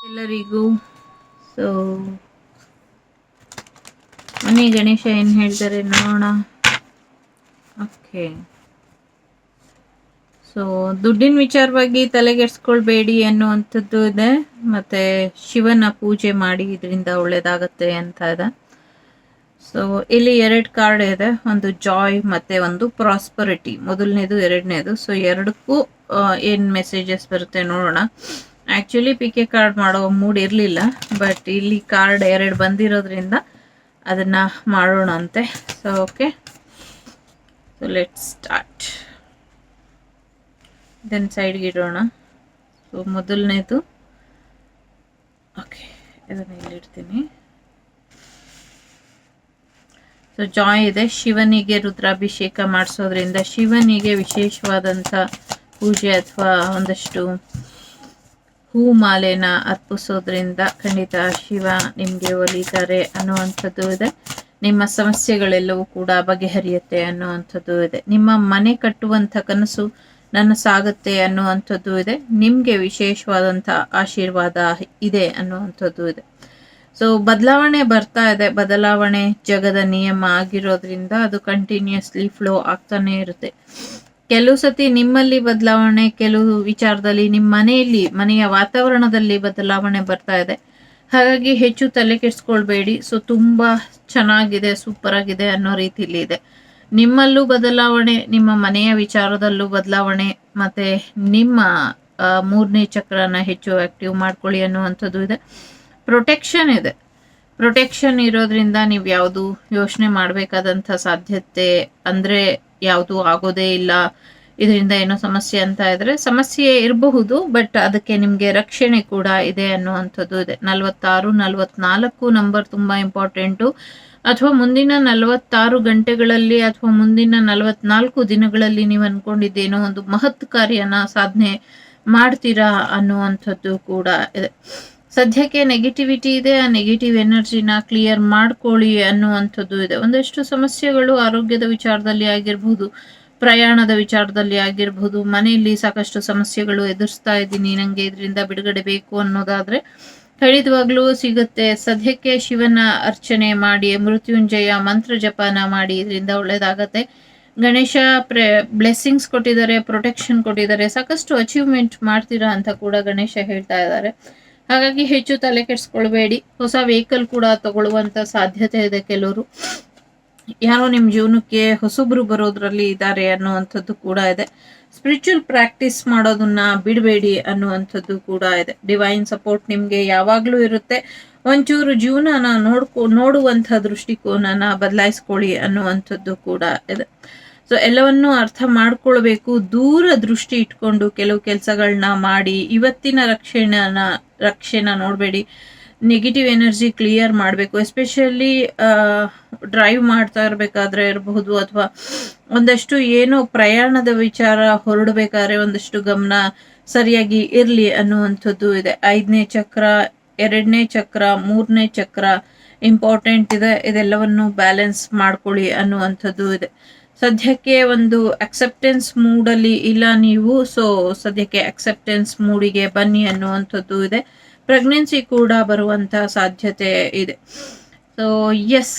ಎಲ್ಲರಿಗೂ ಸೊ ಮನೆ ಗಣೇಶ ಏನು ಹೇಳ್ತಾರೆ ನೋಡೋಣ. ಓಕೆ, ಸೊ ದುಡ್ಡಿನ ವಿಚಾರವಾಗಿ ತಲೆಗೆಡ್ಸ್ಕೊಳ್ಬೇಡಿ ಅನ್ನುವಂಥದ್ದು ಇದೆ. ಮತ್ತು ಶಿವನ ಪೂಜೆ ಮಾಡಿ ಇದರಿಂದ ಒಳ್ಳೇದಾಗತ್ತೆ ಅಂತ ಇದೆ. ಸೊ ಇಲ್ಲಿ 2 ಕಾರ್ಡ್ ಇದೆ, ಒಂದು ಜಾಯ್ ಮತ್ತು ಒಂದು ಪ್ರಾಸ್ಪರಿಟಿ, ಮೊದಲನೇದು ಎರಡನೇದು. ಸೊ ಎರಡಕ್ಕೂ ಏನು ಮೆಸೇಜಸ್ ಬರುತ್ತೆ ನೋಡೋಣ. ಆ್ಯಕ್ಚುಲಿ PK ಕಾರ್ಡ್ ಮಾಡೋ ಮೂಡ್ ಇರಲಿಲ್ಲ, ಬಟ್ ಇಲ್ಲಿ ಕಾರ್ಡ್ 2 ಬಂದಿರೋದ್ರಿಂದ ಅದನ್ನು ಮಾಡೋಣ ಅಂತೆ. So okay, so let's start. ಇದನ್ನು ಸೈಡ್ಗೆ ಇಡೋಣ. ಸೊ ಮೊದಲನೇದು, ಓಕೆ, ಇದನ್ನು ಇಲ್ಲಿಡ್ತೀನಿ. ಸೊ ಜಾಯ್ ಇದೆ, ಶಿವನಿಗೆ ರುದ್ರಾಭಿಷೇಕ ಮಾಡಿಸೋದ್ರಿಂದ, ಶಿವನಿಗೆ ವಿಶೇಷವಾದಂಥ ಪೂಜೆ ಅಥವಾ ಒಂದಷ್ಟು ಹೂ ಮಾಲೆನ ಅರ್ಪಿಸೋದ್ರಿಂದ ಖಂಡಿತ ಶಿವ ನಿಮಗೆ ಒಲಿತಾರೆ ಅನ್ನುವಂಥದ್ದು ಇದೆ. ನಿಮ್ಮ ಸಮಸ್ಯೆಗಳೆಲ್ಲವೂ ಕೂಡ ಬಗೆಹರಿಯುತ್ತೆ ಅನ್ನುವಂಥದ್ದು ಇದೆ. ನಿಮ್ಮ ಮನೆ ಕಟ್ಟುವಂಥ ಕನಸು ನನಸಾಗುತ್ತೆ ಅನ್ನುವಂಥದ್ದು ಇದೆ. ನಿಮಗೆ ವಿಶೇಷವಾದಂಥ ಆಶೀರ್ವಾದ ಇದೆ ಅನ್ನುವಂಥದ್ದು ಇದೆ. ಸೊ ಬದಲಾವಣೆ ಬರ್ತಾ ಇದೆ. ಬದಲಾವಣೆ ಜಗದ ನಿಯಮ ಆಗಿರೋದ್ರಿಂದ ಅದು ಕಂಟಿನ್ಯೂಸ್ಲಿ ಫ್ಲೋ ಆಗ್ತಾನೆ ಇರುತ್ತೆ. ಕೆಲವು ಸತಿ ನಿಮ್ಮಲ್ಲಿ ಬದಲಾವಣೆ, ಕೆಲವು ವಿಚಾರದಲ್ಲಿ ನಿಮ್ಮ ಮನೆಯಲ್ಲಿ, ಮನೆಯ ವಾತಾವರಣದಲ್ಲಿ ಬದಲಾವಣೆ ಬರ್ತಾ ಇದೆ. ಹಾಗಾಗಿ ಹೆಚ್ಚು ತಲೆ ಕೆಡಿಸ್ಕೊಳ್ಬೇಡಿ. ಸೊ ತುಂಬ ಚೆನ್ನಾಗಿದೆ, ಸೂಪರ್ ಆಗಿದೆ ಅನ್ನೋ ರೀತಿಯಲ್ಲಿ ಇದೆ. ನಿಮ್ಮಲ್ಲೂ ಬದಲಾವಣೆ, ನಿಮ್ಮ ಮನೆಯ ವಿಚಾರದಲ್ಲೂ ಬದಲಾವಣೆ, ಮತ್ತು ನಿಮ್ಮ 3ನೇ ಚಕ್ರನ ಹೆಚ್ಚು ಆಕ್ಟಿವ್ ಮಾಡ್ಕೊಳ್ಳಿ ಅನ್ನುವಂಥದ್ದು ಇದೆ. ಪ್ರೊಟೆಕ್ಷನ್ ಇದೆ. ಪ್ರೊಟೆಕ್ಷನ್ ಇರೋದ್ರಿಂದ ನೀವು ಯಾವುದು ಯೋಚನೆ ಮಾಡಬೇಕಾದಂಥ ಸಾಧ್ಯತೆ ಅಂದರೆ ಯಾವುದು ಆಗೋದೇ ಇಲ್ಲ, ಇದರಿಂದ ಏನೋ ಸಮಸ್ಯೆ ಅಂತ ಇದ್ರೆ ಸಮಸ್ಯೆ ಇರಬಹುದು, ಬಟ್ ಅದಕ್ಕೆ ನಿಮಗೆ ರಕ್ಷಣೆ ಕೂಡ ಇದೆ ಅನ್ನುವಂಥದ್ದು ಇದೆ. 46, 44 ನಂಬರ್ ತುಂಬ ಇಂಪಾರ್ಟೆಂಟು. ಅಥವಾ ಮುಂದಿನ 46 ಗಂಟೆಗಳಲ್ಲಿ ಅಥವಾ ಮುಂದಿನ 44 ದಿನಗಳಲ್ಲಿ ನೀವು ಅಂದ್ಕೊಂಡಿದ್ದೇನೋ ಒಂದು ಮಹತ್ ಕಾರ್ಯನ ಸಾಧನೆ ಮಾಡ್ತೀರಾ ಅನ್ನುವಂಥದ್ದು ಕೂಡ ಇದೆ. ಸದ್ಯಕ್ಕೆ ನೆಗೆಟಿವಿಟಿ ಇದೆ, ಆ ನೆಗೆಟಿವ್ ಎನರ್ಜಿನ ಕ್ಲಿಯರ್ ಮಾಡ್ಕೊಳ್ಳಿ ಅನ್ನುವಂಥದ್ದು ಇದೆ. ಒಂದಷ್ಟು ಸಮಸ್ಯೆಗಳು ಆರೋಗ್ಯದ ವಿಚಾರದಲ್ಲಿ ಆಗಿರ್ಬೋದು, ಪ್ರಯಾಣದ ವಿಚಾರದಲ್ಲಿ ಆಗಿರ್ಬೋದು, ಮನೆಯಲ್ಲಿ ಸಾಕಷ್ಟು ಸಮಸ್ಯೆಗಳು ಎದುರಿಸ್ತಾ ಇದ್ದೀನಿ, ನನಗೆ ಇದರಿಂದ ಬಿಡುಗಡೆ ಬೇಕು ಅನ್ನೋದಾದರೆ ಖಂಡಿತವಾಗ್ಲೂ ಸಿಗುತ್ತೆ. ಸದ್ಯಕ್ಕೆ ಶಿವನ ಅರ್ಚನೆ ಮಾಡಿ, ಮೃತ್ಯುಂಜಯ ಮಂತ್ರ ಜಪನ ಮಾಡಿ, ಇದರಿಂದ ಒಳ್ಳೇದಾಗತ್ತೆ. ಗಣೇಶ ಬ್ಲೆಸ್ಸಿಂಗ್ಸ್ ಕೊಟ್ಟಿದ್ದಾರೆ, ಪ್ರೊಟೆಕ್ಷನ್ ಕೊಟ್ಟಿದ್ದಾರೆ, ಸಾಕಷ್ಟು ಅಚೀವ್ಮೆಂಟ್ ಮಾಡ್ತೀರಾ ಅಂತ ಕೂಡ ಗಣೇಶ ಹೇಳ್ತಾ ಇದ್ದಾರೆ. ಹಾಗಾಗಿ ಹೆಚ್ಚು ತಲೆ ಕೆಡಿಸ್ಕೊಳ್ಬೇಡಿ. ಹೊಸ ವೆಹಿಕಲ್ ಕೂಡ ತಗೊಳ್ಳುವಂಥ ಸಾಧ್ಯತೆ ಇದೆ. ಕೆಲವರು ಯಾರೋ ನಿಮ್ಮ ಜೀವನಕ್ಕೆ ಹೊಸಬ್ರು ಬರೋದ್ರಲ್ಲಿ ಇದ್ದಾರೆ ಅನ್ನುವಂಥದ್ದು ಕೂಡ ಇದೆ. ಸ್ಪಿರಿಚುವಲ್ ಪ್ರಾಕ್ಟೀಸ್ ಮಾಡೋದನ್ನ ಬಿಡಬೇಡಿ ಅನ್ನುವಂಥದ್ದು ಕೂಡ ಇದೆ. ಡಿವೈನ್ ಸಪೋರ್ಟ್ ನಿಮಗೆ ಯಾವಾಗಲೂ ಇರುತ್ತೆ. ಒಂಚೂರು ಜೀವನನ ನೋಡುವಂಥ ದೃಷ್ಟಿಕೋನನ ಬದಲಾಯಿಸ್ಕೊಳ್ಳಿ ಅನ್ನುವಂಥದ್ದು ಕೂಡ ಇದೆ. ಸೊ ಎಲ್ಲವನ್ನೂ ಅರ್ಥ ಮಾಡ್ಕೊಳ್ಬೇಕು, ದೂರ ದೃಷ್ಟಿ ಇಟ್ಕೊಂಡು ಕೆಲವು ಕೆಲಸಗಳನ್ನ ಮಾಡಿ. ಇವತ್ತಿನ ರಕ್ಷೆನ ನೋಡಬೇಡಿ. ನೆಗೆಟಿವ್ ಎನರ್ಜಿ ಕ್ಲಿಯರ್ ಮಾಡಬೇಕು. ಎಸ್ಪೆಷಲಿ ಡ್ರೈವ್ ಮಾಡ್ತಾ ಇರಬೇಕಾದ್ರೆ ಇರಬಹುದು, ಅಥವಾ ಒಂದಷ್ಟು ಏನೋ ಪ್ರಯಾಣದ ವಿಚಾರ ಹೊರಡಬೇಕಾದ್ರೆ ಒಂದಷ್ಟು ಗಮನ ಸರಿಯಾಗಿ ಇರಲಿ ಅನ್ನುವಂಥದ್ದು ಇದೆ. 5ನೇ ಚಕ್ರ, 2ನೇ ಚಕ್ರ, 3ನೇ ಚಕ್ರ ಇಂಪಾರ್ಟೆಂಟ್ ಇದೆ. ಇದೆಲ್ಲವನ್ನು ಬ್ಯಾಲೆನ್ಸ್ ಮಾಡ್ಕೊಳ್ಳಿ ಅನ್ನುವಂಥದ್ದು ಇದೆ. ಸದ್ಯಕ್ಕೆ ಒಂದು ಅಕ್ಸೆಪ್ಟೆನ್ಸ್ ಮೂಡಲ್ಲಿ ಇಲ್ಲ ನೀವು. ಸೊ ಸದ್ಯಕ್ಕೆ ಅಕ್ಸೆಪ್ಟೆನ್ಸ್ ಮೂಡಿಗೆ ಬನ್ನಿ ಅನ್ನುವಂಥದ್ದು ಇದೆ. ಪ್ರೆಗ್ನೆನ್ಸಿ ಕೂಡ ಬರುವಂಥ ಸಾಧ್ಯತೆ ಇದೆ. ಸೊ ಎಸ್,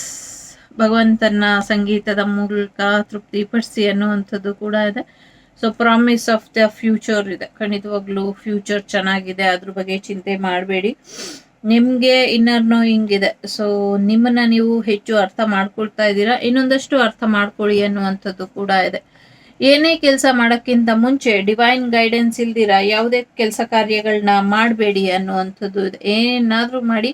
ಭಗವಂತನ ಸಂಗೀತದ ಮೂಲಕ ತೃಪ್ತಿಪಡಿಸಿ ಅನ್ನುವಂಥದ್ದು ಕೂಡ ಇದೆ. So promise of the future ಇದೆ. ಖಂಡಿತವಾಗ್ಲೂ ಫ್ಯೂಚರ್ ಚೆನ್ನಾಗಿದೆ, ಅದ್ರ ಬಗ್ಗೆ ಚಿಂತೆ ಮಾಡಬೇಡಿ. ನಿಮಗೆ ಇನ್ನರ್ ನೋಯಿಂಗ್ ಇದೆ. ಸೊ ನಿಮ್ಮನ್ನ ನೀವು ಹೆಚ್ಚು ಅರ್ಥ ಮಾಡ್ಕೊಳ್ತಾ ಇದ್ದೀರಾ. ಇನ್ನೊಂದಷ್ಟು ಅರ್ಥ ಮಾಡ್ಕೊಳ್ಳಿ ಅನ್ನುವಂಥದ್ದು ಕೂಡ ಇದೆ. ಏನೇ ಕೆಲಸ ಮಾಡೋಕ್ಕಿಂತ ಮುಂಚೆ ಡಿವೈನ್ ಗೈಡೆನ್ಸ್ ಇಲ್ದಿರ ಯಾವುದೇ ಕೆಲಸ ಕಾರ್ಯಗಳನ್ನ ಮಾಡಬೇಡಿ ಅನ್ನುವಂಥದ್ದು ಇದೆ. ಏನಾದರೂ ಮಾಡಿ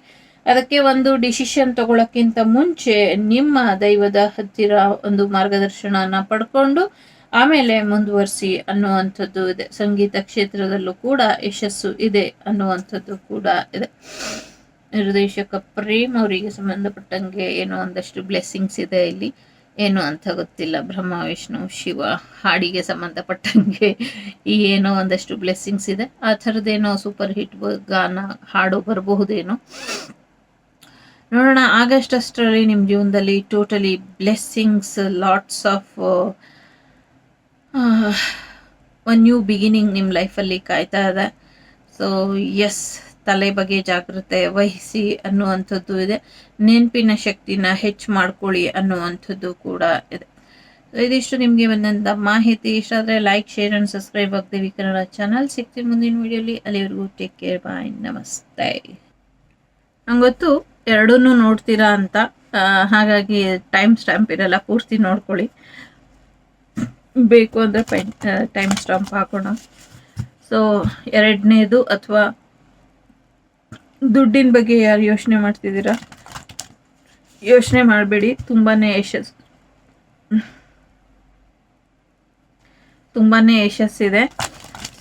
ಅದಕ್ಕೆ ಒಂದು ಡಿಸಿಷನ್ ತಗೊಳ್ಳೋಕ್ಕಿಂತ ಮುಂಚೆ ನಿಮ್ಮ ದೈವದ ಹತ್ತಿರ ಒಂದು ಮಾರ್ಗದರ್ಶನನ ಪಡ್ಕೊಂಡು ಆಮೇಲೆ ಮುಂದುವರಿಸಿ ಅನ್ನುವಂಥದ್ದು ಇದೆ. ಸಂಗೀತ ಕ್ಷೇತ್ರದಲ್ಲೂ ಕೂಡ ಯಶಸ್ಸು ಇದೆ ಅನ್ನುವಂಥದ್ದು ಕೂಡ ಇದೆ. ನಿರ್ದೇಶಕ ಪ್ರೇಮ್ ಅವರಿಗೆ ಸಂಬಂಧಪಟ್ಟಂಗೆ ಏನೋ ಒಂದಷ್ಟು ಬ್ಲೆಸ್ಸಿಂಗ್ಸ್ ಇದೆ. ಇಲ್ಲಿ ಏನು ಅಂತ ಗೊತ್ತಿಲ್ಲ. ಬ್ರಹ್ಮ ವಿಷ್ಣು ಶಿವ ಹಾಡಿಗೆ ಸಂಬಂಧಪಟ್ಟಂಗೆ ಏನೋ ಒಂದಷ್ಟು ಬ್ಲೆಸ್ಸಿಂಗ್ಸ್ ಇದೆ. ಆ ಥರದ್ದೇನೋ ಸೂಪರ್ ಹಿಟ್ ಗಾನ ಹಾಡು ಬರಬಹುದೇನೋ, ನೋಡೋಣ. ಆಗಸ್ಟ್ ಅಷ್ಟರಲ್ಲಿ ನಿಮ್ಮ ಜೀವನದಲ್ಲಿ totally blessings, lots of one new beginning ನಿಮ್ಮ ಲೈಫಲ್ಲಿ ಕಾಯ್ತಾ ಇದೆ. ಸೊ ಎಸ್, ತಲೆ ಬಗ್ಗೆ ಜಾಗ್ರತೆ ವಹಿಸಿ ಅನ್ನುವಂಥದ್ದು ಇದೆ. ನೆನಪಿನ ಶಕ್ತಿನ ಹೆಚ್ಚು ಮಾಡ್ಕೊಳ್ಳಿ ಅನ್ನುವಂಥದ್ದು ಕೂಡ ಇದೆ. ಇದಿಷ್ಟು ನಿಮಗೆ ಬಂದಂಥ ಮಾಹಿತಿ. ಇಷ್ಟ ಆದರೆ ಲೈಕ್, ಶೇರ್ ಅಂಡ್ ಸಬ್ಸ್ಕ್ರೈಬ್ ಆಗ್ತೀವಿ ಕನ್ನಡ ಚಾನಲ್. ಸಿಗ್ತೀನಿ ಮುಂದಿನ ವಿಡಿಯೋಲಿ. ಅಲ್ಲಿವರೆಗೂ ಟೇಕ್ ಕೇರ್, ಬಾಯ್, ನಮಸ್ತೆ. ನಂಗೊತ್ತು ಎರಡೂ ನೋಡ್ತೀರಾ ಅಂತ, ಹಾಗಾಗಿ ಟೈಮ್ ಸ್ಟ್ಯಾಂಪ್ ಇರಲ್ಲ, ಪೂರ್ತಿ ನೋಡ್ಕೊಳ್ಳಿ. ಬೇಕು ಅಂದರೆ ಟೈಮ್ ಸ್ಟಾಂಪ್ ಹಾಕೋಣ. ಸೊ ಎರಡನೇದು, ಅಥವಾ ದುಡ್ಡಿನ ಬಗ್ಗೆ ಯಾರು ಯೋಚನೆ ಮಾಡ್ತಿದ್ದೀರಾ, ಯೋಚನೆ ಮಾಡಬೇಡಿ. ತುಂಬಾ ಯಶಸ್ಸಿದೆ.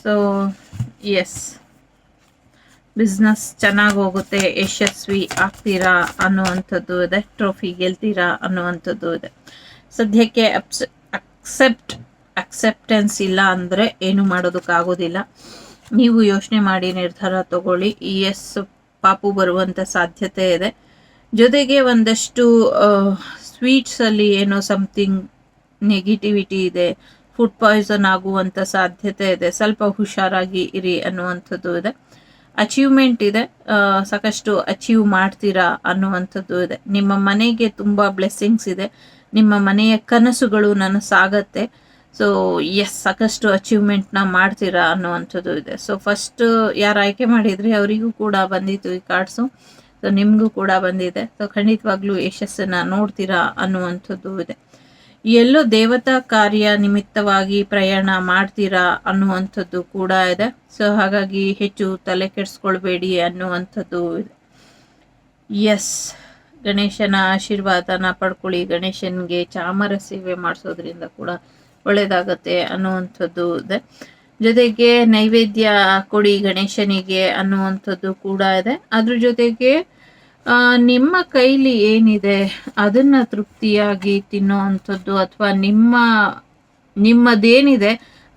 ಸೊ ಎಸ್, ಬಿಸ್ನೆಸ್ ಚೆನ್ನಾಗಿ ಹೋಗುತ್ತೆ, ಯಶಸ್ವಿ ಆಗ್ತೀರಾ ಅನ್ನುವಂಥದ್ದು ಇದೆ. ಟ್ರೋಫಿ ಗೆಲ್ತೀರಾ ಅನ್ನುವಂಥದ್ದು ಇದೆ. ಸದ್ಯಕ್ಕೆ ಅಕ್ಸೆಪ್ಟೆನ್ಸ್ ಇಲ್ಲ ಅಂದರೆ ಏನು ಮಾಡೋದಕ್ಕಾಗೋದಿಲ್ಲ. ನೀವು ಯೋಚನೆ ಮಾಡಿ ನಿರ್ಧಾರ ತಗೊಳ್ಳಿ. ಎಸ್, ಪಾಪು ಬರುವಂಥ ಸಾಧ್ಯತೆ ಇದೆ. ಜೊತೆಗೆ ಒಂದಷ್ಟು ಸ್ವೀಟ್ಸಲ್ಲಿ ಏನೋ ಸಮಥಿಂಗ್ ನೆಗೆಟಿವಿಟಿ ಇದೆ, ಫುಡ್ ಪಾಯ್ಸನ್ ಆಗುವಂಥ ಸಾಧ್ಯತೆ ಇದೆ. ಸ್ವಲ್ಪ ಹುಷಾರಾಗಿ ಇರಿ ಅನ್ನುವಂಥದ್ದು ಇದೆ. ಅಚೀವ್ಮೆಂಟ್ ಇದೆ, ಸಾಕಷ್ಟು ಅಚೀವ್ ಮಾಡ್ತೀರಾ ಅನ್ನುವಂಥದ್ದು ಇದೆ. ನಿಮ್ಮ ಮನೆಗೆ ತುಂಬ ಬ್ಲೆಸ್ಸಿಂಗ್ಸ್ ಇದೆ. ನಿಮ್ಮ ಮನೆಯ ಕನಸುಗಳು ನನಸಾಗತ್ತೆ. ಸೊ ಎಸ್, ಸಾಕಷ್ಟು ಅಚೀವ್ಮೆಂಟ್ನ ಮಾಡ್ತೀರಾ ಅನ್ನುವಂಥದ್ದು ಇದೆ. ಸೊ ಫಸ್ಟ್ ಯಾರು ಆಯ್ಕೆ ಮಾಡಿದ್ರಿ ಅವರಿಗೂ ಕೂಡ ಬಂದಿತ್ತು ಈ ಕಾರ್ಡ್ಸು. ಸೊ ನಿಮಗೂ ಕೂಡ ಬಂದಿದೆ. ಸೊ ಖಂಡಿತವಾಗ್ಲೂ ಯಶಸ್ಸನ್ನು ನೋಡ್ತೀರಾ ಅನ್ನುವಂಥದ್ದು ಇದೆ. ಎಲ್ಲೋ ದೇವತಾ ಕಾರ್ಯ ನಿಮಿತ್ತವಾಗಿ ಪ್ರಯಾಣ ಮಾಡ್ತೀರಾ ಅನ್ನುವಂಥದ್ದು ಕೂಡ ಇದೆ. ಸೊ ಹಾಗಾಗಿ ಹೆಚ್ಚು ತಲೆ ಕೆಡಿಸ್ಕೊಳ್ಬೇಡಿ ಅನ್ನುವಂಥದ್ದು ಇದೆ. ಎಸ್, ಗಣೇಶನ ಆಶೀರ್ವಾದನ ಪಡ್ಕೊಳ್ಳಿ. ಗಣೇಶನ್ಗೆ ಚಾಮರ ಸೇವೆ ಮಾಡಿಸೋದ್ರಿಂದ ಕೂಡ ಒಳ್ಳೆಯದಾಗತ್ತೆ ಅನ್ನುವಂಥದ್ದು ಇದೆ. ಜೊತೆಗೆ ನೈವೇದ್ಯ ಕೊಡಿ ಗಣೇಶನಿಗೆ ಅನ್ನುವಂಥದ್ದು ಕೂಡ ಇದೆ. ಅದ್ರ ಜೊತೆಗೆ ನಿಮ್ಮ ಕೈಲಿ ಏನಿದೆ ಅದನ್ನ ತೃಪ್ತಿಯಾಗಿ ತಿನ್ನೋ ಅಂಥದ್ದು, ಅಥವಾ ನಿಮ್ಮದೇನಿದೆ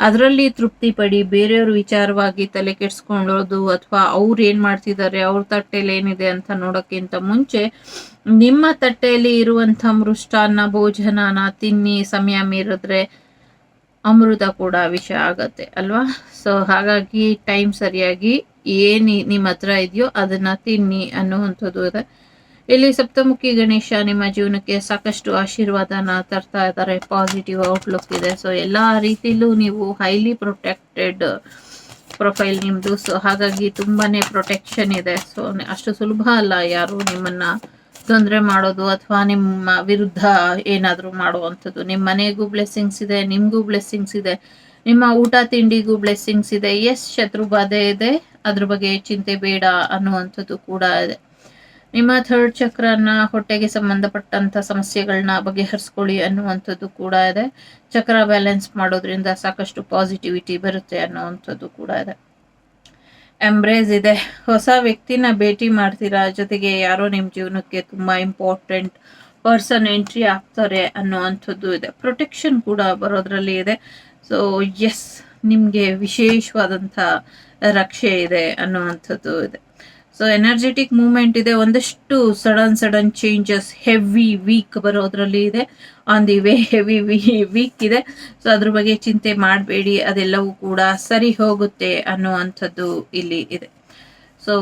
ಅದರಲ್ಲಿ ತೃಪ್ತಿ ಪಡಿ. ಬೇರೆಯವ್ರ ವಿಚಾರವಾಗಿ ತಲೆ ಕೆಡ್ಸ್ಕೊಳ್ಳೋದು, ಅಥವಾ ಅವ್ರು ಏನು ಮಾಡ್ತಿದ್ದಾರೆ, ಅವ್ರ ತಟ್ಟೆಯಲ್ಲಿ ಏನಿದೆ ಅಂತ ನೋಡೋಕ್ಕಿಂತ ಮುಂಚೆ ನಿಮ್ಮ ತಟ್ಟೆಯಲ್ಲಿ ಇರುವಂಥ ಮೃಷ್ಟಾನ್ನ ಭೋಜನನ ತಿನ್ನಿ. ಸಮಯ ಮೀರಿದ್ರೆ ಅಮೃತ ಕೂಡ ವಿಷ ಆಗತ್ತೆ ಅಲ್ವಾ? ಸೊ ಹಾಗಾಗಿ ಟೈಮ್ ಸರಿಯಾಗಿ ಏನು ನಿಮ್ಮ ಹತ್ರ ಇದೆಯೋ ಅದನ್ನ ತಿನ್ನಿ ಅನ್ನುವಂಥದ್ದು ಇದೆ. ಇಲ್ಲಿ ಸಪ್ತಮುಖಿ ಗಣೇಶ ನಿಮ್ಮ ಜೀವನಕ್ಕೆ ಸಾಕಷ್ಟು ಆಶೀರ್ವಾದನ ತರ್ತಾ ಇದ್ದಾರೆ. ಪಾಸಿಟಿವ್ ಔಟ್ಲುಕ್ ಇದೆ. ಸೊ ಎಲ್ಲ ರೀತಿಯಲ್ಲೂ ನೀವು ಹೈಲಿ ಪ್ರೊಟೆಕ್ಟೆಡ್ ಪ್ರೊಫೈಲ್ ನಿಮ್ಮದು. ಸೊ ಹಾಗಾಗಿ ತುಂಬಾನೇ ಪ್ರೊಟೆಕ್ಷನ್ ಇದೆ. ಸೊ ಅಷ್ಟು ಸುಲಭ ಅಲ್ಲ ಯಾರು ನಿಮ್ಮನ್ನ ತೊಂದರೆ ಮಾಡೋದು ಅಥವಾ ನಿಮ್ಮ ವಿರುದ್ಧ ಏನಾದರೂ ಮಾಡುವಂಥದ್ದು. ನಿಮ್ಮ ಮನೆಗೂ ಬ್ಲೆಸ್ಸಿಂಗ್ಸ್ ಇದೆ, ನಿಮಗೂ ಬ್ಲೆಸ್ಸಿಂಗ್ಸ್ ಇದೆ, ನಿಮ್ಮ ಊಟ ತಿಂಡಿಗೂ ಬ್ಲೆಸ್ಸಿಂಗ್ಸ್ ಇದೆ. ಎಸ್, ಶತ್ರು ಬಾಧೆ ಇದೆ, ಅದ್ರ ಬಗ್ಗೆ ಚಿಂತೆ ಬೇಡ ಅನ್ನುವಂಥದ್ದು ಕೂಡ ಇದೆ. ನಿಮ್ಮ ಥರ್ಡ್ ಚಕ್ರನ, ಹೊಟ್ಟೆಗೆ ಸಂಬಂಧಪಟ್ಟಂಥ ಸಮಸ್ಯೆಗಳನ್ನ ಬಗೆಹರಿಸ್ಕೊಳ್ಳಿ ಅನ್ನುವಂಥದ್ದು ಕೂಡ ಇದೆ. ಚಕ್ರ ಬ್ಯಾಲೆನ್ಸ್ ಮಾಡೋದ್ರಿಂದ ಸಾಕಷ್ಟು ಪಾಸಿಟಿವಿಟಿ ಬರುತ್ತೆ ಅನ್ನುವಂಥದ್ದು ಕೂಡ ಇದೆ. ಎಂಬ್ರೇಸ್ ಇದೆ, ಹೊಸ ವ್ಯಕ್ತಿನ ಭೇಟಿ ಮಾಡ್ತೀರಾ. ಜೊತೆಗೆ ಯಾರೋ ನಿಮ್ಮ ಜೀವನಕ್ಕೆ ತುಂಬ ಇಂಪಾರ್ಟೆಂಟ್ ಪರ್ಸನ್ ಎಂಟ್ರಿ ಆಗ್ತಾರೆ ಅನ್ನುವಂಥದ್ದು ಇದೆ. ಪ್ರೊಟೆಕ್ಷನ್ ಕೂಡ ಬರೋದ್ರಲ್ಲಿ ಇದೆ. ಸೊ ಎಸ್, ನಿಮಗೆ ವಿಶೇಷವಾದಂಥ ರಕ್ಷೆ ಇದೆ ಅನ್ನುವಂಥದ್ದು ಇದೆ. ಸೊ ಎನರ್ಜೆಟಿಕ್ ಮೂವ್ಮೆಂಟ್ ಇದೆ. ಒಂದಷ್ಟು ಸಡನ್ ಚೇಂಜಸ್, ಹೆವಿ ವೀಕ್ ಬರೋದ್ರಲ್ಲಿ ಇದೆ. On the way heavy week ಇದೆ. ಸೊ ಅದ್ರ ಬಗ್ಗೆ ಚಿಂತೆ ಮಾಡಬೇಡಿ, ಅದೆಲ್ಲವೂ ಕೂಡ ಸರಿ ಹೋಗುತ್ತೆ ಅನ್ನುವಂಥದ್ದು ಇಲ್ಲಿ ಇದೆ. ಸೊ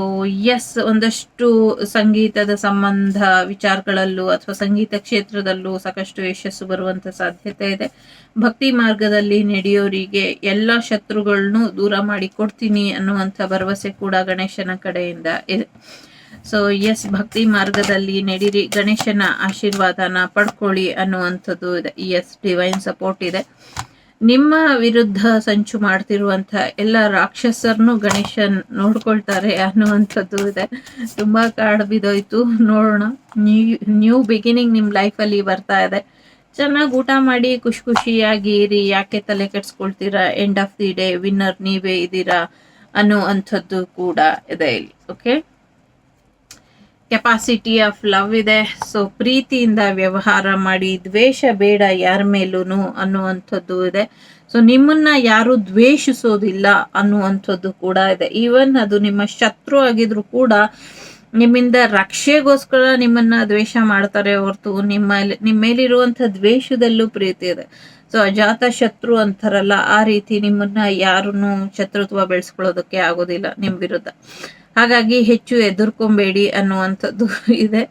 ಎಸ್, ಒಂದಷ್ಟು ಸಂಗೀತದ ಸಂಬಂಧ ವಿಚಾರಗಳಲ್ಲೂ ಅಥವಾ ಸಂಗೀತ ಕ್ಷೇತ್ರದಲ್ಲೂ ಸಾಕಷ್ಟು ಯಶಸ್ಸು ಬರುವಂಥ ಸಾಧ್ಯತೆ ಇದೆ. ಭಕ್ತಿ ಮಾರ್ಗದಲ್ಲಿ ನಡೆಯೋರಿಗೆ ಎಲ್ಲ ಶತ್ರುಗಳನ್ನು ದೂರ ಮಾಡಿ ಕೊಡ್ತೀನಿ ಅನ್ನುವಂಥ ಭರವಸೆ ಕೂಡ ಗಣೇಶನ ಕಡೆಯಿಂದ ಇದೆ. ಸೊ ಎಸ್, ಭಕ್ತಿ ಮಾರ್ಗದಲ್ಲಿ ನಡೀರಿ, ಗಣೇಶನ ಆಶೀರ್ವಾದನ ಪಡ್ಕೊಳ್ಳಿ ಅನ್ನುವಂಥದ್ದು ಇದೆ. ಎಸ್, ಡಿವೈನ್ ಸಪೋರ್ಟ್ ಇದೆ. ನಿಮ್ಮ ವಿರುದ್ಧ ಸಂಚು ಮಾಡ್ತಿರುವಂಥ ಎಲ್ಲ ರಾಕ್ಷಸರನ್ನು ಗಣೇಶನ್ ನೋಡ್ಕೊಳ್ತಾರೆ ಅನ್ನುವಂಥದ್ದು ಇದೆ. ತುಂಬ ಕಾರ್ಡ್ ಬಿದ್ದೋಯ್ತು, ನೋಡೋಣ. ನ್ಯೂ ಬಿಗಿನಿಂಗ್ ನಿಮ್ಮ ಲೈಫಲ್ಲಿ ಬರ್ತಾ ಇದೆ. ಚೆನ್ನಾಗಿ ಊಟ ಮಾಡಿ ಖುಷಿಯಾಗಿ ಇರಿ. ಯಾಕೆ ತಲೆ ಕೆಡ್ಸ್ಕೊಳ್ತೀರಾ? End of the day winner ನೀವೇ ಇದ್ದೀರಾ ಅನ್ನುವಂಥದ್ದು ಕೂಡ ಇದೆ ಇಲ್ಲಿ. ಓಕೆ, ಕೆಪಾಸಿಟಿ ಆಫ್ ಲವ್ ಇದೆ. ಸೊ ಪ್ರೀತಿಯಿಂದ ವ್ಯವಹಾರ ಮಾಡಿ, ದ್ವೇಷ ಬೇಡ ಯಾರ ಮೇಲೂ ಅನ್ನುವಂಥದ್ದು ಇದೆ. ಸೊ ನಿಮ್ಮನ್ನ ಯಾರು ದ್ವೇಷಿಸೋದಿಲ್ಲ ಅನ್ನುವಂಥದ್ದು ಕೂಡ ಇದೆ. ಈವನ್ ಅದು ನಿಮ್ಮ ಶತ್ರು ಆಗಿದ್ರು ಕೂಡ ನಿಮ್ಮಿಂದ ರಕ್ಷೆಗೋಸ್ಕರ ನಿಮ್ಮನ್ನ ದ್ವೇಷ ಮಾಡ್ತಾರೆ ಹೊರತು ನಿಮ್ಮ ಮೇಲಿರುವಂಥ ದ್ವೇಷದಲ್ಲೂ ಪ್ರೀತಿ ಇದೆ. ಸೊ ಅಜಾತ ಶತ್ರು ಅಂತಾರಲ್ಲ, ಆ ರೀತಿ ನಿಮ್ಮನ್ನ ಯಾರನ್ನು ಶತ್ರುತ್ವ ಬೆಳೆಸ್ಕೊಳ್ಳೋದಕ್ಕೆ ಆಗೋದಿಲ್ಲ ನಿಮ್ಮ ವಿರುದ್ಧ. ಹಾಗಾಗಿ ಹೆಚ್ಚು ಎದುರ್ಕೊಂಬೇಡಿ ಅನ್ನುವಂಥದ್ದು ಇದೆ.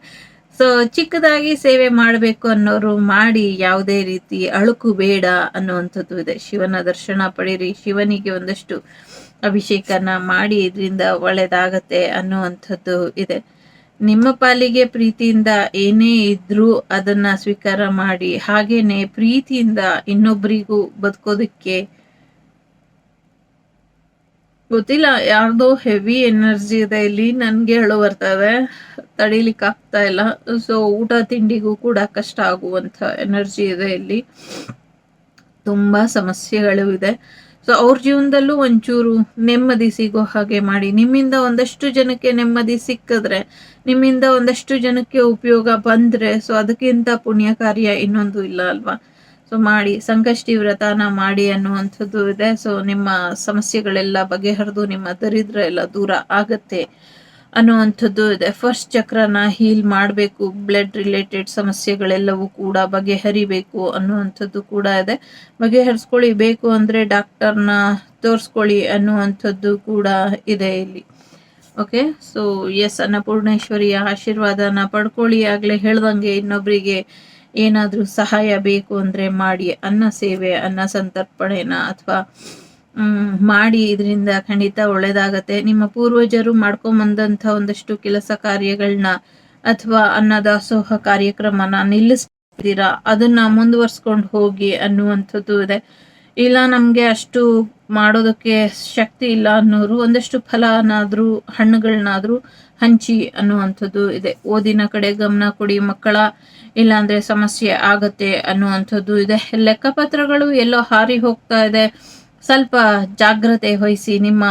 ಸೊ ಚಿಕ್ಕದಾಗಿ ಸೇವೆ ಮಾಡಬೇಕು ಅನ್ನೋರು ಮಾಡಿ, ಯಾವುದೇ ರೀತಿ ಅಳುಕು ಬೇಡ ಅನ್ನುವಂಥದ್ದು ಇದೆ. ಶಿವನ ದರ್ಶನ ಪಡೀರಿ, ಶಿವನಿಗೆ ಒಂದಷ್ಟು ಅಭಿಷೇಕನ ಮಾಡಿ, ಇದರಿಂದ ಒಳ್ಳೇದಾಗತ್ತೆ ಅನ್ನುವಂಥದ್ದು ಇದೆ. ನಿಮ್ಮ ಪಾಲಿಗೆ ಪ್ರೀತಿಯಿಂದ ಏನೇ ಇದ್ರೂ ಅದನ್ನ ಸ್ವೀಕಾರ ಮಾಡಿ, ಹಾಗೇನೆ ಪ್ರೀತಿಯಿಂದ ಇನ್ನೊಬ್ಬರಿಗೂ ಬದುಕೋದಕ್ಕೆ, ಗೊತ್ತಿಲ್ಲ ಯಾರ್ದೋ ಹೆವಿ ಎನರ್ಜಿ ಇದೆ ಇಲ್ಲಿ, ನನ್ಗೆ ಹೇಳೋ ಬರ್ತದೆ, ತಡಿಲಿಕ್ಕೆ ಆಗ್ತಾ ಇಲ್ಲ. ಸೊ ಊಟ ತಿಂಡಿಗೂ ಕೂಡ ಕಷ್ಟ ಆಗುವಂತ ಎನರ್ಜಿ ಇದೆ ಇಲ್ಲಿ, ತುಂಬಾ ಸಮಸ್ಯೆಗಳು ಇದೆ. ಸೊ ಅವ್ರ ಜೀವನದಲ್ಲೂ ಒಂಚೂರು ನೆಮ್ಮದಿ ಸಿಗೋ ಹಾಗೆ ಮಾಡಿ. ನಿಮ್ಮಿಂದ ಒಂದಷ್ಟು ಜನಕ್ಕೆ ನೆಮ್ಮದಿ ಸಿಕ್ಕಿದ್ರೆ, ನಿಮ್ಮಿಂದ ಒಂದಷ್ಟು ಜನಕ್ಕೆ ಉಪಯೋಗ ಬಂದ್ರೆ, ಸೊ ಅದಕ್ಕಿಂತ ಪುಣ್ಯ ಕಾರ್ಯ ಇನ್ನೊಂದು ಇಲ್ಲ ಅಲ್ವಾ. ಸೊ ಮಾಡಿ, ಸಂಕಷ್ಟಿ ವ್ರತನ ಮಾಡಿ ಅನ್ನುವಂಥದ್ದು ಇದೆ. ಸೊ ನಿಮ್ಮ ಸಮಸ್ಯೆಗಳೆಲ್ಲ ಬಗೆಹರಿದು ನಿಮ್ಮ ದರಿದ್ರ ಎಲ್ಲ ದೂರ ಆಗತ್ತೆ ಅನ್ನುವಂಥದ್ದು ಇದೆ. ಫಸ್ಟ್ ಚಕ್ರನ ಹೀಲ್ ಮಾಡಬೇಕು, ಬ್ಲಡ್ ರಿಲೇಟೆಡ್ ಸಮಸ್ಯೆಗಳೆಲ್ಲವೂ ಕೂಡ ಬಗೆಹರಿಬೇಕು ಅನ್ನುವಂಥದ್ದು ಕೂಡ ಇದೆ. ಬಗೆಹರಿಸ್ಕೊಳ್ಳಿ, ಬೇಕು ಅಂದ್ರೆ ಡಾಕ್ಟರ್ನ ತೋರಿಸ್ಕೊಳ್ಳಿ ಅನ್ನುವಂಥದ್ದು ಕೂಡ ಇದೆ ಇಲ್ಲಿ. ಓಕೆ, ಸೊ ಎಸ್, ಅನ್ನಪೂರ್ಣೇಶ್ವರಿಯ ಆಶೀರ್ವಾದನ ಪಡ್ಕೊಳ್ಳಿ. ಆಗ್ಲೇ ಹೇಳ್ದಂಗೆ ಇನ್ನೊಬ್ರಿಗೆ ಏನಾದ್ರೂ ಸಹಾಯ ಬೇಕು ಅಂದ್ರೆ ಮಾಡಿ, ಅನ್ನ ಸೇವೆ, ಅನ್ನ ಸಂತರ್ಪಣೆನ ಅಥವಾ ಮಾಡಿ, ಇದರಿಂದ ಖಂಡಿತ ಒಳ್ಳೇದಾಗತ್ತೆ. ನಿಮ್ಮ ಪೂರ್ವಜರು ಮಾಡ್ಕೊಂಬಂದಂಥ ಒಂದಷ್ಟು ಕೆಲಸ ಕಾರ್ಯಗಳನ್ನ ಅಥವಾ ಅನ್ನದಾಸೋಹ ಕಾರ್ಯಕ್ರಮನ ನಿಲ್ಲಿಸ್ತೀರಾ, ಅದನ್ನ ಮುಂದುವರ್ಸ್ಕೊಂಡು ಹೋಗಿ ಅನ್ನುವಂಥದ್ದು ಇದೆ. ಇಲ್ಲ ನಮ್ಗೆ ಅಷ್ಟು ಮಾಡೋದಕ್ಕೆ ಶಕ್ತಿ ಇಲ್ಲ ಅನ್ನೋರು ಒಂದಷ್ಟು ಫಲನಾದ್ರೂ ಹಣ್ಣುಗಳನ್ನಾದ್ರೂ ಹಂಚಿ ಅನ್ನುವಂಥದ್ದು ಇದೆ. ಓದಿನ ಕಡೆ ಗಮನ ಕೊಡಿ ಮಕ್ಕಳ, ಇಲ್ಲಾಂದ್ರೆ ಸಮಸ್ಯೆ ಆಗತ್ತೆ ಅನ್ನುವಂಥದ್ದು ಇದೆ. ಲೆಕ್ಕಪತ್ರಗಳು ಎಲ್ಲೋ ಹಾರಿ ಹೋಗ್ತಾ ಇದೆ, ಸ್ವಲ್ಪ ಜಾಗ್ರತೆ ವಹಿಸಿ ನಿಮ್ಮ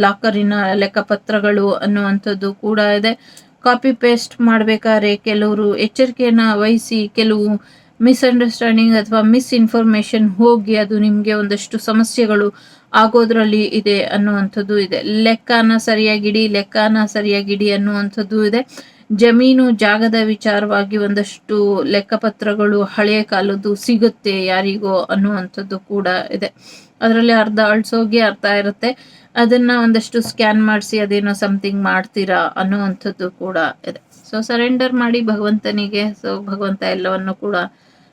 ಲಾಕರಿನ ಲೆಕ್ಕಪತ್ರಗಳು ಅನ್ನುವಂಥದ್ದು ಕೂಡ ಇದೆ. ಕಾಪಿ ಪೇಸ್ಟ್ ಮಾಡ್ಬೇಕಾದ್ರೆ ಕೆಲವರು ಎಚ್ಚರಿಕೆಯನ್ನ ವಹಿಸಿ, ಕೆಲವು ಮಿಸ್ಅಂಡರ್ಸ್ಟ್ಯಾಂಡಿಂಗ್ ಅಥವಾ ಮಿಸ್ಇನ್ಫಾರ್ಮೇಶನ್ ಹೋಗಿ ಅದು ನಿಮ್ಗೆ ಒಂದಷ್ಟು ಸಮಸ್ಯೆಗಳು ಆಗೋದ್ರಲ್ಲಿ ಇದೆ ಅನ್ನುವಂಥದ್ದು ಇದೆ. ಲೆಕ್ಕನ ಸರಿಯಾಗಿಡಿ ಅನ್ನುವಂಥದ್ದು ಇದೆ. ಜಮೀನು ಜಾಗದ ವಿಚಾರವಾಗಿ ಒಂದಷ್ಟು ಲೆಕ್ಕಪತ್ರಗಳು ಹಳೆಯ ಕಾಲದ್ದು ಸಿಗುತ್ತೆ ಯಾರಿಗೋ ಅನ್ನುವಂಥದ್ದು ಕೂಡ ಇದೆ. ಅದರಲ್ಲಿ ಅರ್ಧ ಅಳ್ಸೋಗಿ ಅರ್ಥ ಇರುತ್ತೆ, ಅದನ್ನ ಒಂದಷ್ಟು ಸ್ಕ್ಯಾನ್ ಮಾಡಿಸಿ ಅದೇನೋ ಸಮಥಿಂಗ್ ಮಾಡ್ತೀರಾ ಅನ್ನುವಂಥದ್ದು ಕೂಡ ಇದೆ. ಸೊ ಸರೆಂಡರ್ ಮಾಡಿ ಭಗವಂತನಿಗೆ. ಸೊ ಭಗವಂತ ಎಲ್ಲವನ್ನು ಕೂಡ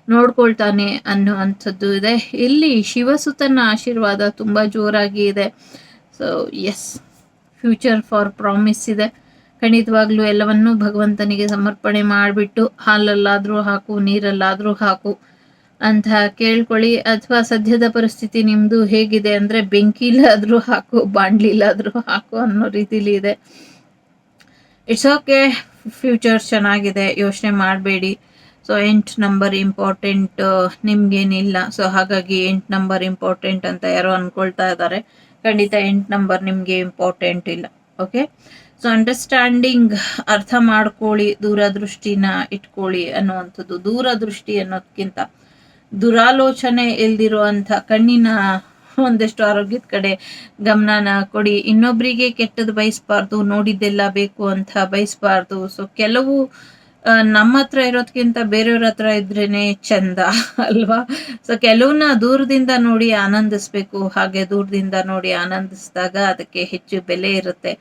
ನೋಡ್ಕೊಳ್ತಾನೆ ಅನ್ನುವಂಥದ್ದು ಇದೆ. ಇಲ್ಲಿ ಶಿವಸುತನ ಆಶೀರ್ವಾದ ತುಂಬಾ ಜೋರಾಗಿ ಇದೆ. So yes, future for promise ಇದೆ. ಖಂಡಿತವಾಗ್ಲೂ ಎಲ್ಲವನ್ನೂ ಭಗವಂತನಿಗೆ ಸಮರ್ಪಣೆ ಮಾಡಿಬಿಟ್ಟು ಹಾಲಲ್ಲಾದ್ರೂ ಹಾಕು, ನೀರಲ್ಲಾದ್ರೂ ಹಾಕು ಅಂತ ಕೇಳ್ಕೊಳ್ಳಿ. ಅಥವಾ ಸದ್ಯದ ಪರಿಸ್ಥಿತಿ ನಿಮ್ದು ಹೇಗಿದೆ ಅಂದ್ರೆ, ಬೆಂಕಿಲಾದ್ರೂ ಹಾಕು, ಬಾಂಡ್ಲಿಲಾದ್ರೂ ಹಾಕು ಅನ್ನೋ ರೀತಿಲಿ ಇದೆ. ಇಟ್ಸ್ ಓಕೆ, ಫ್ಯೂಚರ್ ಚೆನ್ನಾಗಿದೆ, ಯೋಚನೆ ಮಾಡಬೇಡಿ. ಸೊ 8 ನಂಬರ್ ಇಂಪಾರ್ಟೆಂಟ್ ನಿಮ್ಗೇನಿಲ್ಲ. ಸೊ ಹಾಗಾಗಿ 8 ನಂಬರ್ ಇಂಪಾರ್ಟೆಂಟ್ ಅಂತ ಯಾರೋ ಅನ್ಕೊಳ್ತಾ ಇದ್ದಾರೆ. ಖಂಡಿತ 8 ನಂಬರ್ ನಿಮ್ಗೆ ಇಂಪಾರ್ಟೆಂಟ್ ಇಲ್ಲ. ಓಕೆ, ಸೊ ಅಂಡರ್ಸ್ಟ್ಯಾಂಡಿಂಗ್, ಅರ್ಥ ಮಾಡ್ಕೊಳ್ಳಿ, ದೂರದೃಷ್ಟಿನ ಇಟ್ಕೊಳ್ಳಿ ಅನ್ನುವಂಥದ್ದು. ದೂರದೃಷ್ಟಿ ಅನ್ನೋದಕ್ಕಿಂತ ದುರಾಲೋಚನೆ ಇಲ್ದಿರುವಂಥ ಕಣ್ಣಿನ ಒಂದಷ್ಟು ಆರೋಗ್ಯದ ಕಡೆ ಗಮನನ ಕೊಡಿ. ಇನ್ನೊಬ್ರಿಗೆ ಕೆಟ್ಟದ್ದು ಬಯಸ್ಬಾರ್ದು, ನೋಡಿದ್ದೆಲ್ಲ ಬೇಕು ಅಂತ ಬಯಸ್ಬಾರ್ದು. ಸೊ ಕೆಲವು ನಮ್ಮ ಹತ್ರ ಇರೋದ್ಕಿಂತ ಬೇರೆಯವ್ರ ಹತ್ರ ಇದ್ರೇನೆ ಚಂದ ಅಲ್ವಾ. ಸೊ ಕೆಲವನ್ನ ದೂರದಿಂದ ನೋಡಿ ಆನಂದಿಸ್ಬೇಕು, ಹಾಗೆ ದೂರದಿಂದ ನೋಡಿ ಆನಂದಿಸಿದಾಗ ಅದಕ್ಕೆ ಹೆಚ್ಚು ಬೆಲೆ ಇರುತ್ತೆ.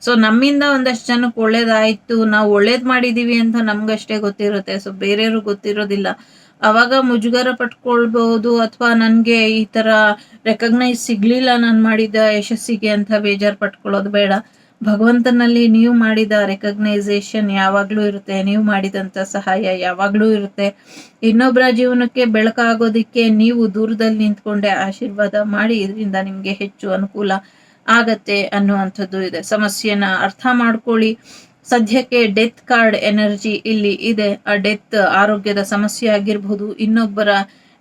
ಸೊ ನಮ್ಮಿಂದ ಒಂದಷ್ಟು ಜನಕ್ಕೆ ಒಳ್ಳೇದಾಯ್ತು, ನಾವು ಒಳ್ಳೇದ್ ಮಾಡಿದೀವಿ ಅಂತ ನಮ್ಗಷ್ಟೇ ಗೊತ್ತಿರುತ್ತೆ. ಸೊ ಬೇರೆಯವ್ರು ಗೊತ್ತಿರೋದಿಲ್ಲ. ಅವಾಗ ಮುಜುಗರ ಪಟ್ಕೊಳ್ಬಹುದು, ಅಥವಾ ನನ್ಗೆ ಈ ತರ ರೆಕಗ್ನೈಸ್ ಸಿಗ್ಲಿಲ್ಲ ನಾನು ಮಾಡಿದ ಯಶಸ್ಸಿಗೆ ಅಂತ ಬೇಜಾರು ಪಟ್ಕೊಳ್ಳೋದು ಬೇಡ. ಭಗವಂತನಲ್ಲಿ ನೀವು ಮಾಡಿದ ರೆಕಗ್ನೈಸೇಷನ್ ಯಾವಾಗ್ಲೂ ಇರುತ್ತೆ, ನೀವು ಮಾಡಿದಂತ ಸಹಾಯ ಯಾವಾಗ್ಲೂ ಇರುತ್ತೆ. ಇನ್ನೊಬ್ಬರ ಜೀವನಕ್ಕೆ ಬೆಳಕಾಗೋದಿಕ್ಕೆ ನೀವು ದೂರದಲ್ಲಿ ನಿಂತ್ಕೊಂಡೆ ಆಶೀರ್ವಾದ ಮಾಡಿ, ಇದರಿಂದ ನಿಮ್ಗೆ ಹೆಚ್ಚು ಅನುಕೂಲ ಆಗತ್ತೆ ಅನ್ನುವಂಥದ್ದು ಇದೆ. ಸಮಸ್ಯೆನ ಅರ್ಥ ಮಾಡ್ಕೊಳ್ಳಿ. ಸದ್ಯಕ್ಕೆ ಡೆತ್ ಕಾರ್ಡ್ ಎನರ್ಜಿ ಇಲ್ಲಿ ಇದೆ. ಆ ಡೆತ್ ಆರೋಗ್ಯದ ಸಮಸ್ಯೆ ಆಗಿರಬಹುದು, ಇನ್ನೊಬ್ಬರ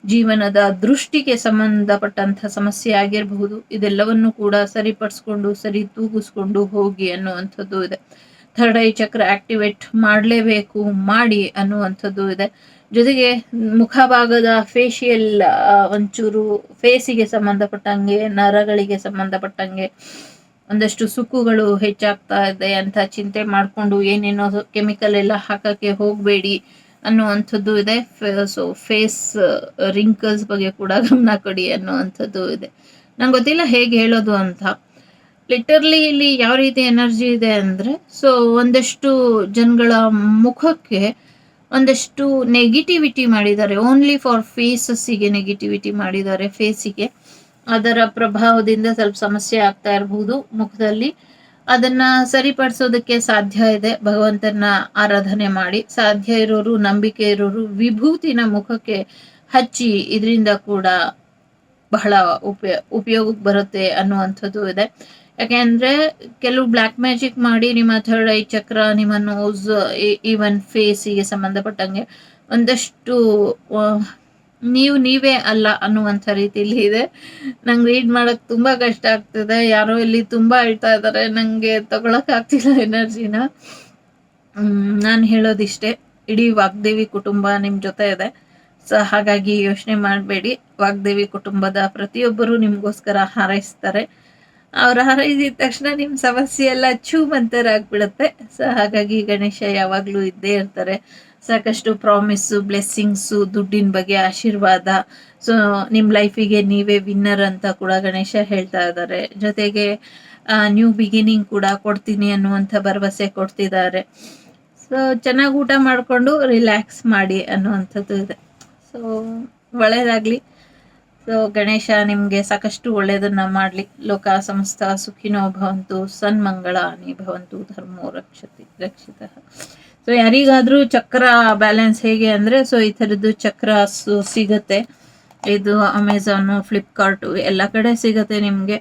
ಜೀವನದ ದೃಷ್ಟಿಗೆ ಸಂಬಂಧಪಟ್ಟಂತ ಸಮಸ್ಯೆ ಆಗಿರಬಹುದು. ಇದೆಲ್ಲವನ್ನು ಕೂಡ ಸರಿಪಡಿಸ್ಕೊಂಡು ಸರಿ ತೂಗಿಸ್ಕೊಂಡು ಹೋಗಿ ಅನ್ನುವಂಥದ್ದು ಇದೆ. ಥರ್ಡ್ ಐ ಚಕ್ರ ಆಕ್ಟಿವೇಟ್ ಮಾಡಲೇಬೇಕು, ಮಾಡಿ ಅನ್ನುವಂಥದ್ದು ಇದೆ. ಜೊತೆಗೆ ಮುಖಭಾಗದ ಫೇಶಿಯಲ್ ಒಂಚೂರು ಫೇಸಿಗೆ ಸಂಬಂಧಪಟ್ಟಂಗೆ, ನರಗಳಿಗೆ ಸಂಬಂಧಪಟ್ಟಂಗೆ ಒಂದಷ್ಟು ಸುಕ್ಕುಗಳು ಹೆಚ್ಚಾಗ್ತಾ ಇದೆ ಅಂತ ಚಿಂತೆ ಮಾಡಿಕೊಂಡು ಏನೇನೋ ಕೆಮಿಕಲ್ ಎಲ್ಲ ಹಾಕಕ್ಕೆ ಹೋಗಬೇಡಿ ಅನ್ನುವಂಥದ್ದು ಇದೆ. ಸೊ ಫೇಸ್ ರಿಂಕಲ್ಸ್ ಬಗ್ಗೆ ಕೂಡ ಗಮನ ಕೊಡಿ ಅನ್ನುವಂಥದ್ದು ಇದೆ. ನಂಗೆ ಗೊತ್ತಿಲ್ಲ ಹೇಗೆ ಹೇಳೋದು ಅಂತ. ಲಿಟರ್ಲಿ ಇಲ್ಲಿ ಯಾವ ರೀತಿ ಎನರ್ಜಿ ಇದೆ ಅಂದರೆ, ಸೊ ಒಂದಷ್ಟು ಜನಗಳ ಮುಖಕ್ಕೆ ಒಂದಷ್ಟು ನೆಗೆಟಿವಿಟಿ ಮಾಡಿದ್ದಾರೆ. ಓನ್ಲಿ ಫಾರ್ ಫೇಸಸ್ಸಿಗೆ ನೆಗೆಟಿವಿಟಿ ಮಾಡಿದ್ದಾರೆ, ಫೇಸಿಗೆ. ಅದರ ಪ್ರಭಾವದಿಂದ ಸ್ವಲ್ಪ ಸಮಸ್ಯೆ ಆಗ್ತಾ ಇರಬಹುದು ಮುಖದಲ್ಲಿ. ಅದನ್ನ ಸರಿಪಡಿಸೋದಕ್ಕೆ ಸಾಧ್ಯ ಇದೆ, ಭಗವಂತನ ಆರಾಧನೆ ಮಾಡಿ. ಸಾಧ್ಯ ಇರೋರು, ನಂಬಿಕೆ ಇರೋರು ವಿಭೂತಿನ ಮುಖಕ್ಕೆ ಹಚ್ಚಿ ಇದರಿಂದ ಕೂಡ ಬಹಳ ಉಪಯೋಗಕ್ಕೆ ಬರುತ್ತೆ ಅನ್ನುವಂಥದ್ದು ಇದೆ. ಯಾಕೆಂದ್ರೆ ಕೆಲವು ಬ್ಲ್ಯಾಕ್ ಮ್ಯಾಜಿಕ್ ಮಾಡಿ ನಿಮ್ಮ ಥರ್ಡ್ ಐ ಚಕ್ರ, ನಿಮ್ಮ ನೋಸ್, ಈವನ್ ಫೇಸಿಗೆ ಸಂಬಂಧಪಟ್ಟಂಗೆ ಒಂದಷ್ಟು ನೀವೇ ಅಲ್ಲ ಅನ್ನುವಂಥ ರೀತಿಯಲ್ಲಿ ಇದೆ. ನಂಗೆ ರೀಡ್ ಮಾಡಕ್ ತುಂಬಾ ಕಷ್ಟ ಆಗ್ತಿದೆ. ಯಾರೋ ಇಲ್ಲಿ ತುಂಬಾ ಹೇಳ್ತಾ ಇದ್ದಾರೆ, ನಂಗೆ ತಗೊಳಕ್ ಆಗ್ತಿಲ್ಲ ಎನರ್ಜಿನ. ನಾನು ಹೇಳೋದಿಷ್ಟೇ, ಇಡೀ ವಾಗ್ದೇವಿ ಕುಟುಂಬ ನಿಮ್ ಜೊತೆ ಇದೆ. ಸೊ ಹಾಗಾಗಿ ಯೋಚನೆ ಮಾಡಬೇಡಿ. ವಾಗ್ದೇವಿ ಕುಟುಂಬದ ಪ್ರತಿಯೊಬ್ಬರು ನಿಮ್ಗೋಸ್ಕರ ಹಾರೈಸ್ತಾರೆ. ಅವ್ರು ಹಾರೈಸಿದ ತಕ್ಷಣ ನಿಮ್ಮ ಸಮಸ್ಯೆ ಎಲ್ಲ ಆಗ್ಬಿಡುತ್ತೆ. ಸೊ ಹಾಗಾಗಿ ಗಣೇಶ ಯಾವಾಗ್ಲೂ ಇದ್ದೇ ಇರ್ತಾರೆ. ಸಾಕಷ್ಟು ಪ್ರಾಮಿಸ್ಸು, ಬ್ಲೆಸ್ಸಿಂಗ್ಸು, ದುಡ್ಡಿನ ಬಗ್ಗೆ ಆಶೀರ್ವಾದ. ಸೊ ನಿಮ್ಮ ಲೈಫಿಗೆ ನೀವೇ ವಿನ್ನರ್ ಅಂತ ಕೂಡ ಗಣೇಶ ಹೇಳ್ತಾ ಇದ್ದಾರೆ. ಜೊತೆಗೆ ನ್ಯೂ ಬಿಗಿನಿಂಗ್ ಕೂಡ ಕೊಡ್ತೀನಿ ಅನ್ನುವಂಥ ಭರವಸೆ ಕೊಡ್ತಿದ್ದಾರೆ. ಸೊ ಚೆನ್ನಾಗಿ ಊಟ ಮಾಡಿಕೊಂಡು ರಿಲ್ಯಾಕ್ಸ್ ಮಾಡಿ ಅನ್ನುವಂಥದ್ದು ಇದೆ. ಸೊ ಒಳ್ಳೆಯದಾಗಲಿ. ಸೊ ಗಣೇಶ ನಿಮಗೆ ಸಾಕಷ್ಟು ಒಳ್ಳೆಯದನ್ನ ಮಾಡಲಿ. ಲೋಕ ಸಮಸ್ತ ಸುಖಿನೋ ಭವಂತು, ಸನ್ಮಂಗಳಾನಿ ಭವಂತು, ಧರ್ಮೋ ರಕ್ಷಿತಃ. ಸೊ ಯಾರಿಗಾದ್ರೂ ಚಕ್ರ ಬ್ಯಾಲೆನ್ಸ್ ಹೇಗೆ ಅಂದರೆ, ಸೊ ಈ ಥರದ್ದು ಚಕ್ರ ಸಿಗುತ್ತೆ. ಇದು ಅಮೆಝಾನು, ಫ್ಲಿಪ್ಕಾರ್ಟು ಎಲ್ಲ ಕಡೆ ಸಿಗುತ್ತೆ ನಿಮಗೆ.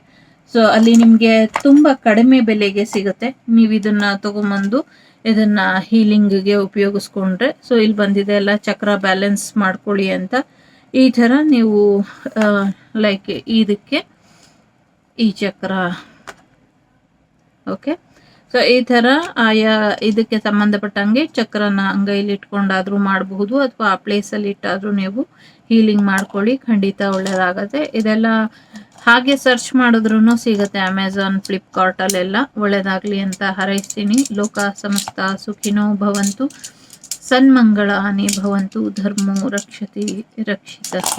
ಸೊ ಅಲ್ಲಿ ನಿಮಗೆ ತುಂಬ ಕಡಿಮೆ ಬೆಲೆಗೆ ಸಿಗುತ್ತೆ. ನೀವು ಇದನ್ನ ತಗೊಂಬಂದು ಇದನ್ನ ಹೀಲಿಂಗ್ಗೆ ಉಪಯೋಗಿಸ್ಕೊಂಡ್ರೆ, ಸೊ ಇಲ್ಲಿ ಬಂದಿದೆ ಎಲ್ಲ ಚಕ್ರ ಬ್ಯಾಲೆನ್ಸ್ ಮಾಡ್ಕೊಳ್ಳಿ ಅಂತ. ಈ ಥರ ನೀವು ಲೈಕ್ ಇದಕ್ಕೆ ಈ ಚಕ್ರ, ಓಕೆ. ಸೊ ಈ ಥರ ಆಯಾ ಇದಕ್ಕೆ ಸಂಬಂಧಪಟ್ಟಂಗೆ ಚಕ್ರನ ಅಂಗೈಲಿ ಇಟ್ಕೊಂಡಾದ್ರೂ ಮಾಡಬಹುದು, ಅಥವಾ ಆ ಪ್ಲೇಸಲ್ಲಿ ಇಟ್ಟಾದ್ರೂ ನೀವು ಹೀಲಿಂಗ್ ಮಾಡ್ಕೊಳ್ಳಿ, ಖಂಡಿತ ಒಳ್ಳೇದಾಗತ್ತೆ. ಇದೆಲ್ಲ ಹಾಗೆ ಸರ್ಚ್ ಮಾಡಿದ್ರೂ ಸಿಗುತ್ತೆ ಅಮೆಝಾನ್, ಫ್ಲಿಪ್ಕಾರ್ಟಲ್ಲೆಲ್ಲ. ಒಳ್ಳೇದಾಗಲಿ ಅಂತ ಹಾರೈಸ್ತೀನಿ. ಲೋಕ ಸಮಸ್ತ ಸುಖಿನೋ ಭವಂತು, ಸನ್ಮಂಗಳಾನಿ ಭವಂತು, ಧರ್ಮೋ ರಕ್ಷಿತಃ.